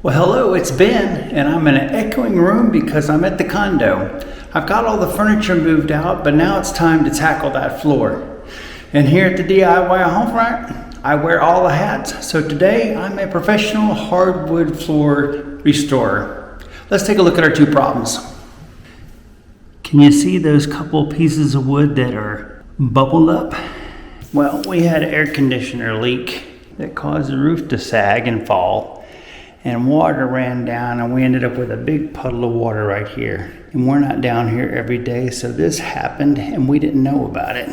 Well, hello, it's Ben, and I'm in an echoing room because I'm at the condo. I've got all the furniture moved out, but now it's time to tackle that floor. And here at the DIY Homefront, I wear all the hats. So today, I'm a professional hardwood floor restorer. Let's take a look at our two problems. Can you see those couple pieces of wood that are bubbled up? Well, we had an air conditioner leak that caused the roof to sag and fall. And water ran down and we ended up with a big puddle of water right here. And we're not down here every day, so this happened and we didn't know about it.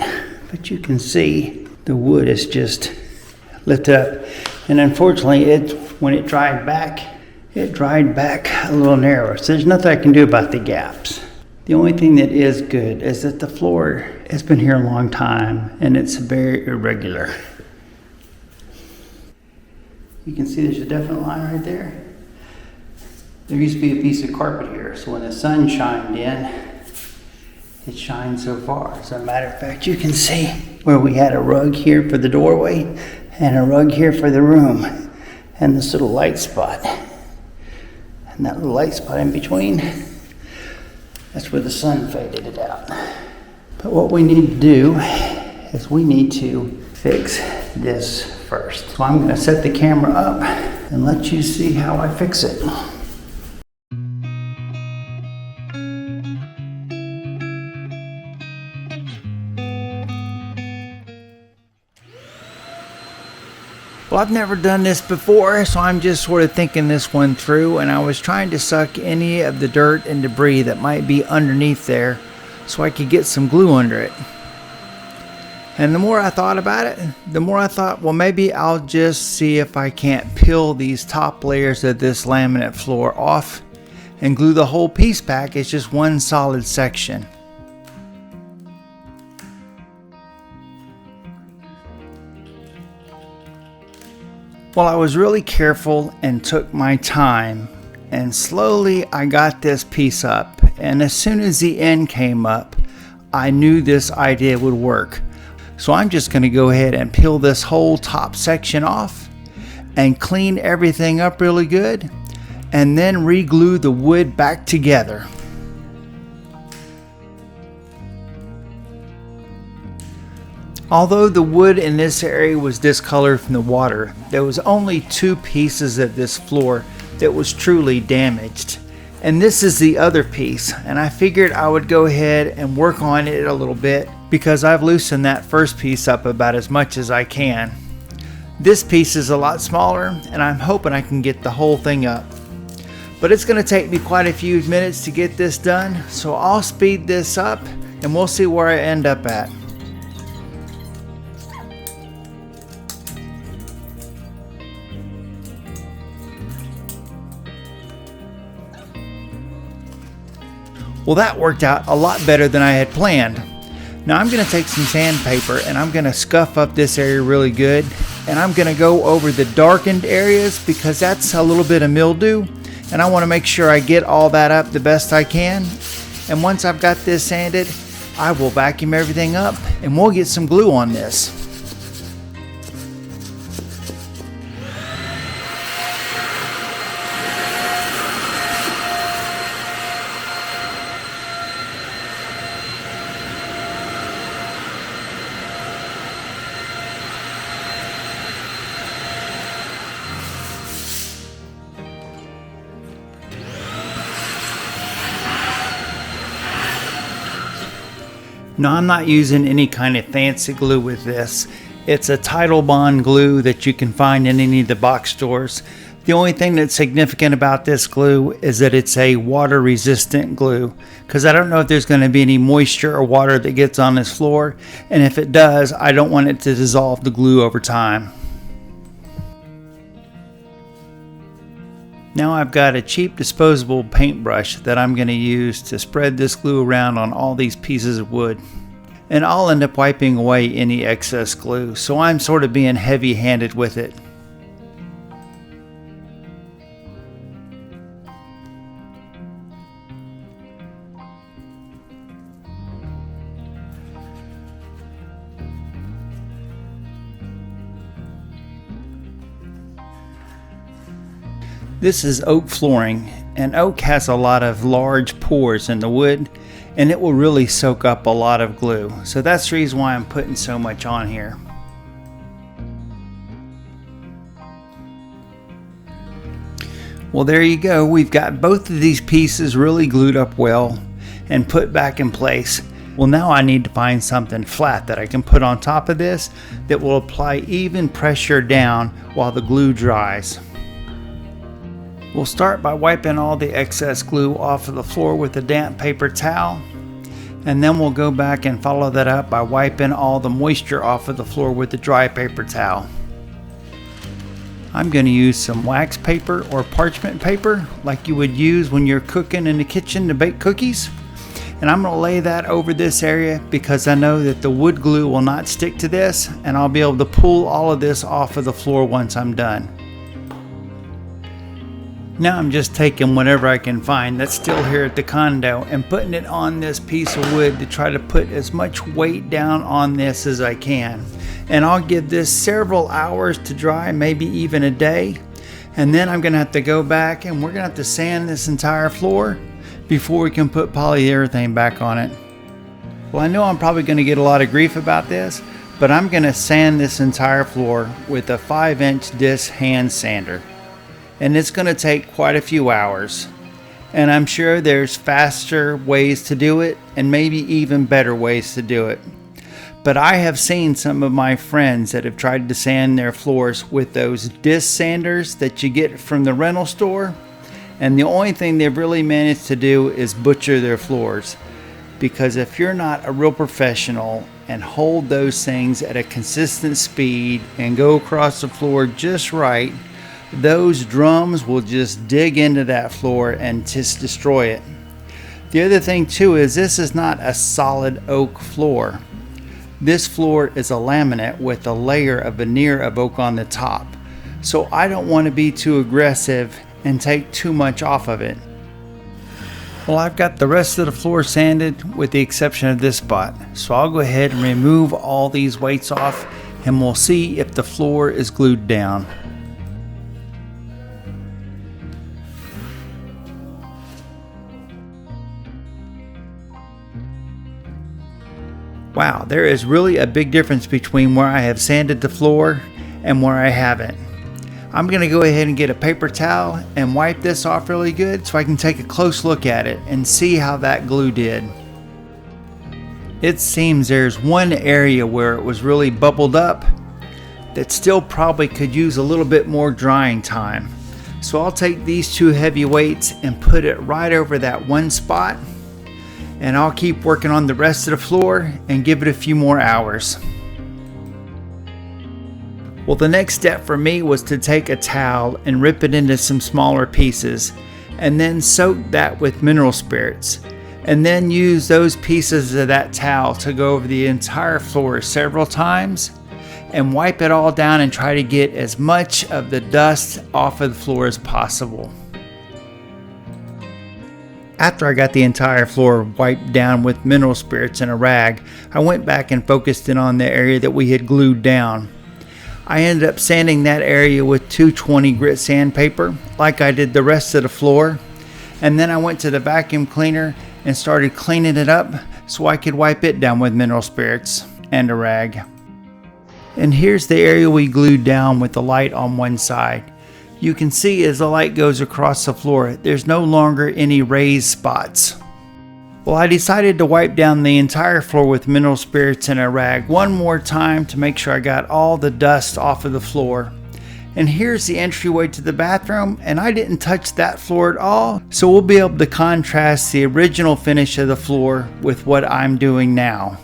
But you can see the wood is just lit up. And unfortunately, when it dried back a little narrower. So there's nothing I can do about the gaps. The only thing that is good is that the floor has been here a long time and it's very irregular. You can see there's a definite line right there. There used to be a piece of carpet here, so when the sun shined in, it shined so far. As a matter of fact, you can see where we had a rug here for the doorway and a rug here for the room, and this little light spot. And that little light spot in between, that's where the sun faded it out. But what we need to do is we need to fix this first. So I'm going to set the camera up and let you see how I fix it. Well, I've never done this before, so I'm just sort of thinking this one through, and I was trying to suck any of the dirt and debris that might be underneath there so I could get some glue under it. And the more I thought about it, the more I thought, well, maybe I'll just see if I can't peel these top layers of this laminate floor off and glue the whole piece back as just one solid section. Well, I was really careful and took my time, and slowly I got this piece up, and as soon as the end came up, I knew this idea would work. So I'm just going to go ahead and peel this whole top section off and clean everything up really good and then re-glue the wood back together. Although the wood in this area was discolored from the water, there was only two pieces of this floor that was truly damaged. And this is the other piece, and I figured I would go ahead and work on it a little bit because I've loosened that first piece up about as much as I can. This piece is a lot smaller, and I'm hoping I can get the whole thing up. But it's going to take me quite a few minutes to get this done, so I'll speed this up and we'll see where I end up at. Well, that worked out a lot better than I had planned. Now I'm going to take some sandpaper and I'm going to scuff up this area really good, and I'm going to go over the darkened areas because that's a little bit of mildew, and I want to make sure I get all that up the best I can. And once I've got this sanded, I will vacuum everything up and we'll get some glue on this. No, I'm not using any kind of fancy glue with this. It's a Tidal Bond glue that you can find in any of the box stores. The only thing that's significant about this glue is that it's a water resistant glue, because I don't know if there's going to be any moisture or water that gets on this floor, and if it does, I don't want it to dissolve the glue over time. Now I've got a cheap disposable paintbrush that I'm going to use to spread this glue around on all these pieces of wood. And I'll end up wiping away any excess glue, so I'm sort of being heavy-handed with it. This is oak flooring, and oak has a lot of large pores in the wood, and it will really soak up a lot of glue. So that's the reason why I'm putting so much on here. Well, there you go. We've got both of these pieces really glued up well and put back in place. Well, now I need to find something flat that I can put on top of this that will apply even pressure down while the glue dries. We'll start by wiping all the excess glue off of the floor with a damp paper towel, and then we'll go back and follow that up by wiping all the moisture off of the floor with a dry paper towel. I'm going to use some wax paper or parchment paper like you would use when you're cooking in the kitchen to bake cookies. And I'm going to lay that over this area because I know that the wood glue will not stick to this, and I'll be able to pull all of this off of the floor once I'm done. Now I'm just taking whatever I can find that's still here at the condo and putting it on this piece of wood to try to put as much weight down on this as I can. And I'll give this several hours to dry, maybe even a day. And then I'm going to have to go back and we're going to have to sand this entire floor before we can put polyurethane back on it. Well, I know I'm probably going to get a lot of grief about this, but I'm going to sand this entire floor with a 5-inch disc hand sander. And it's going to take quite a few hours. And I'm sure there's faster ways to do it and maybe even better ways to do it. But I have seen some of my friends that have tried to sand their floors with those disc sanders that you get from the rental store. And the only thing they've really managed to do is butcher their floors. Because if you're not a real professional and hold those things at a consistent speed and go across the floor just right, those drums will just dig into that floor and just destroy it. The other thing too is this is not a solid oak floor. This floor is a laminate with a layer of veneer of oak on the top. So I don't want to be too aggressive and take too much off of it. Well, I've got the rest of the floor sanded with the exception of this spot. So I'll go ahead and remove all these weights off and we'll see if the floor is glued down. Wow, there is really a big difference between where I have sanded the floor and where I haven't. I'm going to go ahead and get a paper towel and wipe this off really good so I can take a close look at it and see how that glue did. It seems there's one area where it was really bubbled up that still probably could use a little bit more drying time. So I'll take these two heavy weights and put it right over that one spot. And I'll keep working on the rest of the floor and give it a few more hours. Well, the next step for me was to take a towel and rip it into some smaller pieces and then soak that with mineral spirits and then use those pieces of that towel to go over the entire floor several times and wipe it all down and try to get as much of the dust off of the floor as possible. After I got the entire floor wiped down with mineral spirits and a rag, I went back and focused in on the area that we had glued down. I ended up sanding that area with 220 grit sandpaper, like I did the rest of the floor. And then I went to the vacuum cleaner and started cleaning it up so I could wipe it down with mineral spirits and a rag. And here's the area we glued down with the light on one side. You can see as the light goes across the floor, there's no longer any raised spots. Well, I decided to wipe down the entire floor with mineral spirits and a rag one more time to make sure I got all the dust off of the floor. And here's the entryway to the bathroom, and I didn't touch that floor at all, so we'll be able to contrast the original finish of the floor with what I'm doing now.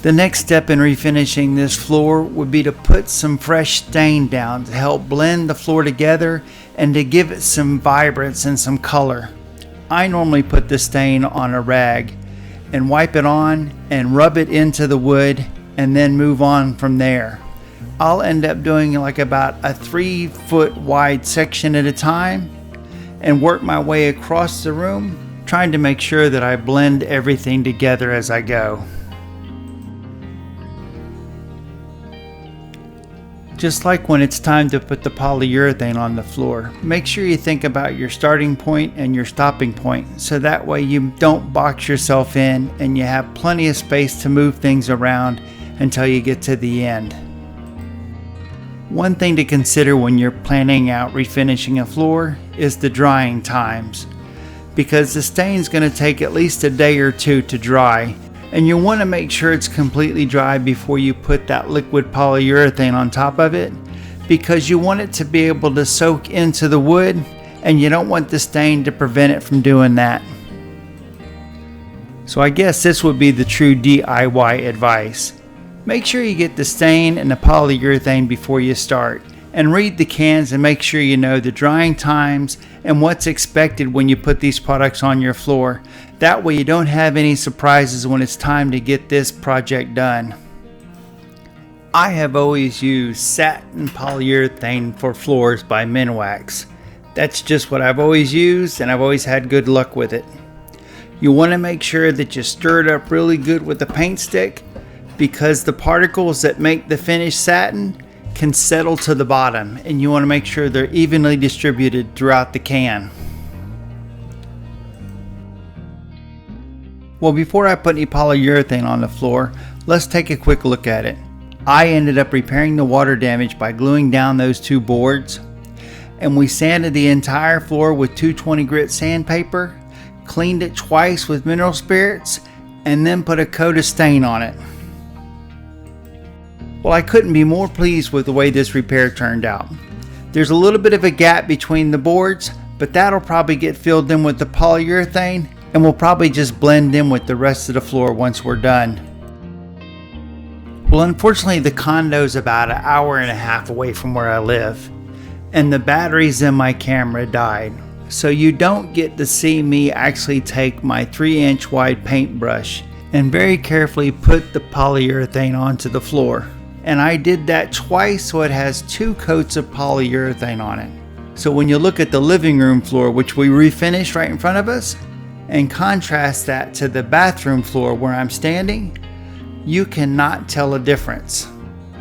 The next step in refinishing this floor would be to put some fresh stain down to help blend the floor together and to give it some vibrance and some color. I normally put the stain on a rag and wipe it on and rub it into the wood and then move on from there. I'll end up doing like about a 3-foot wide section at a time and work my way across the room, trying to make sure that I blend everything together as I go. Just like when it's time to put the polyurethane on the floor, make sure you think about your starting point and your stopping point, so that way you don't box yourself in and you have plenty of space to move things around until you get to the end. One thing to consider when you're planning out refinishing a floor is the drying times, because the stain is going to take at least a day or two to dry, and you want to make sure it's completely dry before you put that liquid polyurethane on top of it, because you want it to be able to soak into the wood and you don't want the stain to prevent it from doing that. So I guess this would be the true DIY advice. Make sure you get the stain and the polyurethane before you start, and read the cans and make sure you know the drying times and what's expected when you put these products on your floor. That way you don't have any surprises when it's time to get this project done. I have always used satin polyurethane for floors by Minwax. That's just what I've always used, and I've always had good luck with it. You want to make sure that you stir it up really good with a paint stick, because the particles that make the finished satin can settle to the bottom, and you want to make sure they're evenly distributed throughout the can. Well, before I put any polyurethane on the floor, let's take a quick look at it. I ended up repairing the water damage by gluing down those two boards, and we sanded the entire floor with 220 grit sandpaper, cleaned it twice with mineral spirits, and then put a coat of stain on it. Well, I couldn't be more pleased with the way this repair turned out. There's a little bit of a gap between the boards, but that'll probably get filled in with the polyurethane, and we'll probably just blend in with the rest of the floor once we're done. Well, unfortunately, the condo is about an hour and a half away from where I live, and the batteries in my camera died. So you don't get to see me actually take my 3-inch wide paintbrush and very carefully put the polyurethane onto the floor. And I did that twice, so it has 2 coats of polyurethane on it. So when you look at the living room floor, which we refinished right in front of us, and contrast that to the bathroom floor where I'm standing, you cannot tell a difference.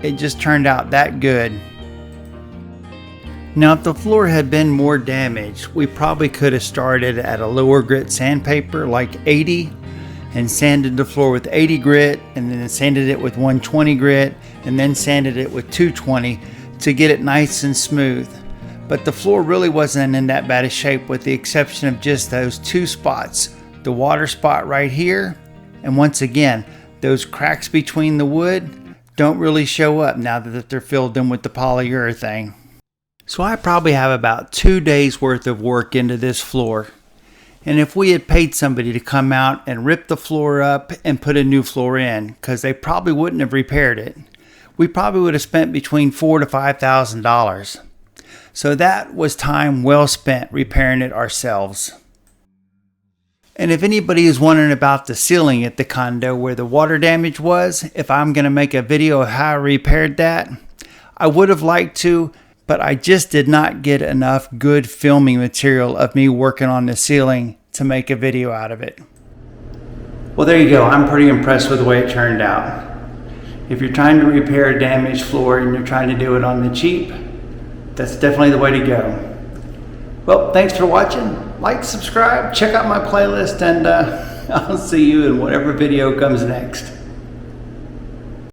It just turned out that good. Now, if the floor had been more damaged, we probably could have started at a lower grit sandpaper like 80 and sanded the floor with 80 grit, and then sanded it with 120 grit, and then sanded it with 220 to get it nice and smooth. But the floor really wasn't in that bad a shape, with the exception of just those 2 spots, the water spot right here, and once again, those cracks between the wood don't really show up now that they're filled in with the polyurethane. So I probably have about 2 days worth of work into this floor. And if we had paid somebody to come out and rip the floor up and put a new floor in, because they probably wouldn't have repaired it, we probably would have spent between $4,000 to $5,000. So that was time well spent repairing it ourselves. And if anybody is wondering about the ceiling at the condo where the water damage was, if I'm going to make a video of how I repaired that, I would have liked to, but I just did not get enough good filming material of me working on the ceiling to make a video out of it. Well, there you go. I'm pretty impressed with the way it turned out. If you're trying to repair a damaged floor and you're trying to do it on the cheap, that's definitely the way to go. Well, thanks for watching. Like, subscribe, check out my playlist, and I'll see you in whatever video comes next.